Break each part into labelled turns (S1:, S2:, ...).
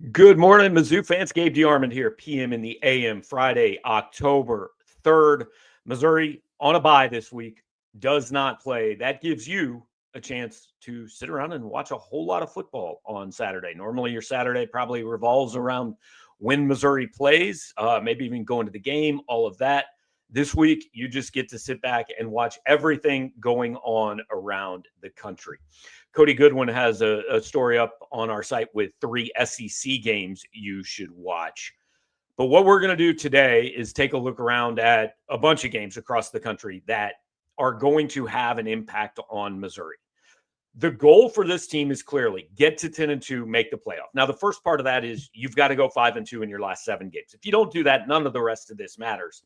S1: Good morning, Mizzou fans. Gabe DeArmond here, PM in the AM, Friday, October 3rd. Missouri on a bye this week, does not play. That gives you a chance to sit around and watch a whole lot of football on Saturday. Normally, your Saturday probably revolves around when Missouri plays, maybe even going to the game, all of that. This week, you just get to sit back and watch everything going on around the country. Cody Goodwin has a story up on our site with 3 SEC games you should watch. But what we're going to do today is take a look around at a bunch of games across the country that are going to have an impact on Missouri. The goal for this team is clearly get to 10-2, make the playoff. Now, the first part of that is you've got to go 5-2 in your last 7 games. If you don't do that, none of the rest of this matters.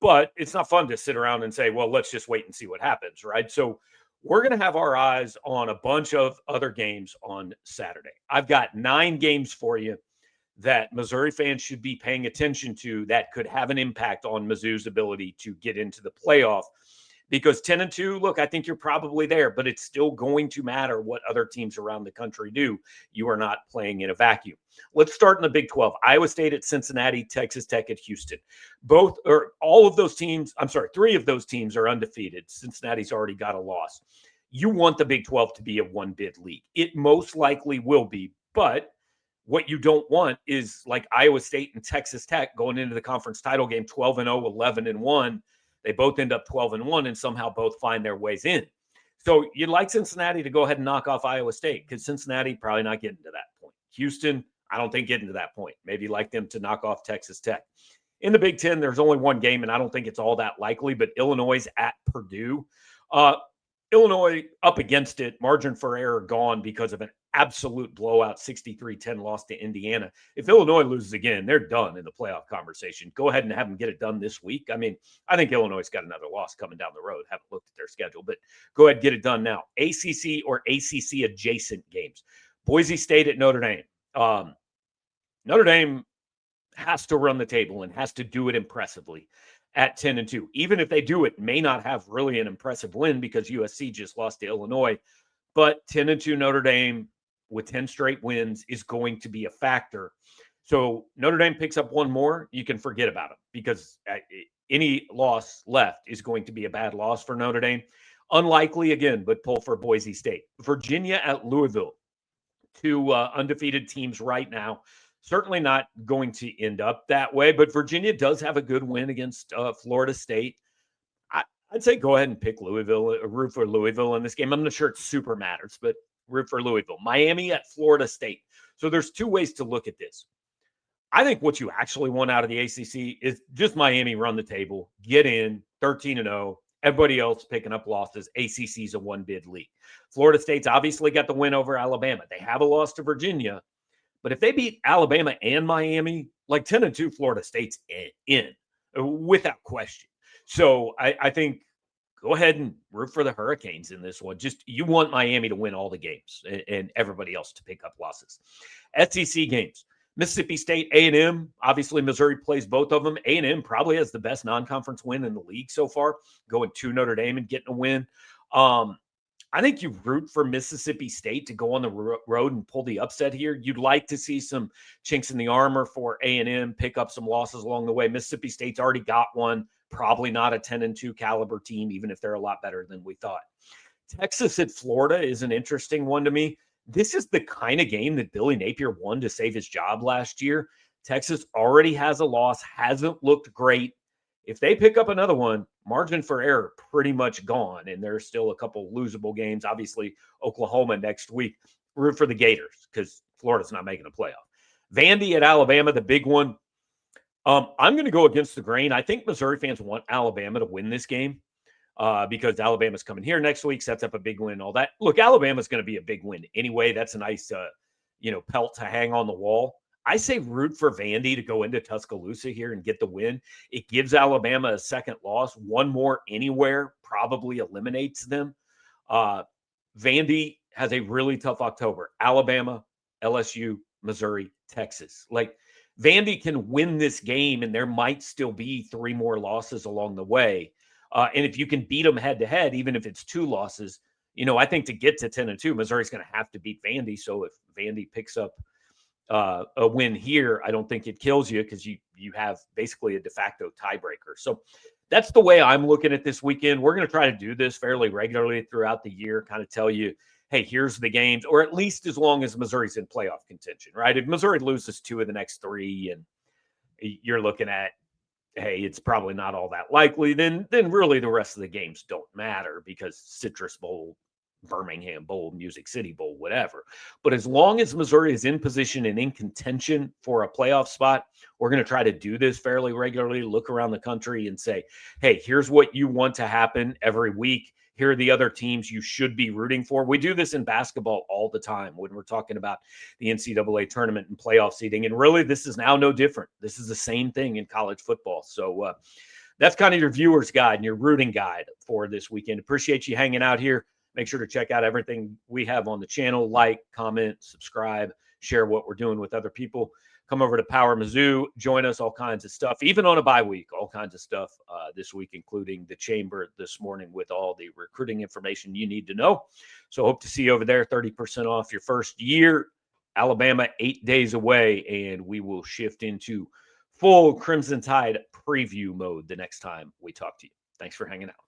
S1: But it's not fun to sit around and say, well, let's just wait and see what happens, right? So we're going to have our eyes on a bunch of other games on Saturday. I've got 9 games for you that Missouri fans should be paying attention to that could have an impact on Mizzou's ability to get into the playoff. Because 10-2, look, I think you're probably there, but it's still going to matter what other teams around the country do. You are not playing in a vacuum. Let's start in the Big 12. Iowa State at Cincinnati, Texas Tech at Houston. All of those teams, 3 of those teams are undefeated. Cincinnati's already got a loss. You want the Big 12 to be a one-bid league. It most likely will be, but what you don't want is like Iowa State and Texas Tech going into the conference title game 12-0, 11-1. They both end up 12-1 and somehow both find their ways in. So you'd like Cincinnati to go ahead and knock off Iowa State because Cincinnati probably not getting to that point. Houston, I don't think getting to that point. Maybe you'd like them to knock off Texas Tech. In the Big Ten, there's only one game, and I don't think it's all that likely, but Illinois at Purdue. Illinois up against it, margin for error gone because of an absolute blowout 63-10 loss to Indiana. If Illinois loses again, they're done in the playoff conversation. Go ahead and have them get it done this week. I mean, I think Illinois got another loss coming down the road. Haven't looked at their schedule, but go ahead and get it done now. ACC or ACC adjacent games. Boise State at Notre Dame. Notre Dame has to run the table and has to do it impressively at 10-2. Even if they do it, may not have really an impressive win because USC just lost to Illinois. But 10-2 Notre Dame with 10 straight wins is going to be a factor. So Notre Dame picks up one more, you can forget about them because any loss left is going to be a bad loss for Notre Dame. Unlikely again, but pull for Boise State. Virginia at Louisville. 2 undefeated teams right now. Certainly not going to end up that way, but Virginia does have a good win against Florida State. I'd say go ahead and pick Louisville, root for Louisville in this game. I'm not sure it super matters, but root for Louisville. Miami at Florida State. So there's 2 ways to look at this. I think what you actually want out of the ACC is just Miami run the table, get in 13-0. Everybody else picking up losses. ACC's a one-bid league. Florida State's obviously got the win over Alabama. They have a loss to Virginia. But if they beat Alabama and Miami, like 10-2, Florida State's in without question. So I think go ahead and root for the Hurricanes in this one. Just you want Miami to win all the games and everybody else to pick up losses. SEC games. Mississippi State, A&M. Obviously, Missouri plays both of them. A&M probably has the best non-conference win in the league so far, going to Notre Dame and getting a win. I think you root for Mississippi State to go on the road and pull the upset here. You'd like to see some chinks in the armor for A&M, pick up some losses along the way. Mississippi State's already got one. Probably not a 10-2 caliber team, even if they're a lot better than we thought. Texas at Florida is an interesting one to me. This is the kind of game that Billy Napier won to save his job last year. Texas already has a loss, hasn't looked great. If they pick up another one, margin for error pretty much gone, and there's still a couple losable games. Obviously, Oklahoma next week. Root for the Gators because Florida's not making a playoff. Vandy at Alabama, the big one. I'm going to go against the grain. I think Missouri fans want Alabama to win this game because Alabama's coming here next week, sets up a big win, all that. Look, Alabama's going to be a big win anyway. That's a nice, pelt to hang on the wall. I say root for Vandy to go into Tuscaloosa here and get the win. It gives Alabama a second loss. One more anywhere probably eliminates them. Vandy has a really tough October. Alabama, LSU, Missouri, Texas. Like, Vandy can win this game, and there might still be 3 more losses along the way. And if you can beat them head-to-head, even if it's 2 losses, I think to get to 10-2, Missouri's going to have to beat Vandy. So if Vandy picks up a win here, I don't think it kills you because you have basically a de facto tiebreaker. So that's the way I'm looking at this weekend. We're going to try to do this fairly regularly throughout the year, kind of tell you, hey, here's the games, or at least as long as Missouri's in playoff contention, right? If Missouri loses 2 of the next 3 and you're looking at, hey, it's probably not all that likely, then really the rest of the games don't matter because Citrus Bowl, Birmingham Bowl, Music City Bowl, whatever. But as long as Missouri is in position and in contention for a playoff spot, we're going to try to do this fairly regularly, look around the country and say, hey, here's what you want to happen every week. Here are the other teams you should be rooting for. We do this in basketball all the time when we're talking about the NCAA tournament and playoff seeding. And really, this is now no different. This is the same thing in college football. So that's kind of your viewer's guide and your rooting guide for this weekend. Appreciate you hanging out here. Make sure to check out everything we have on the channel. Like, comment, subscribe, share what we're doing with other people. Come over to Power Mizzou, join us, all kinds of stuff, even on a bye week, all kinds of stuff this week, including the chamber this morning with all the recruiting information you need to know. So hope to see you over there, 30% off your first year. Alabama, 8 days away, and we will shift into full Crimson Tide preview mode the next time we talk to you. Thanks for hanging out.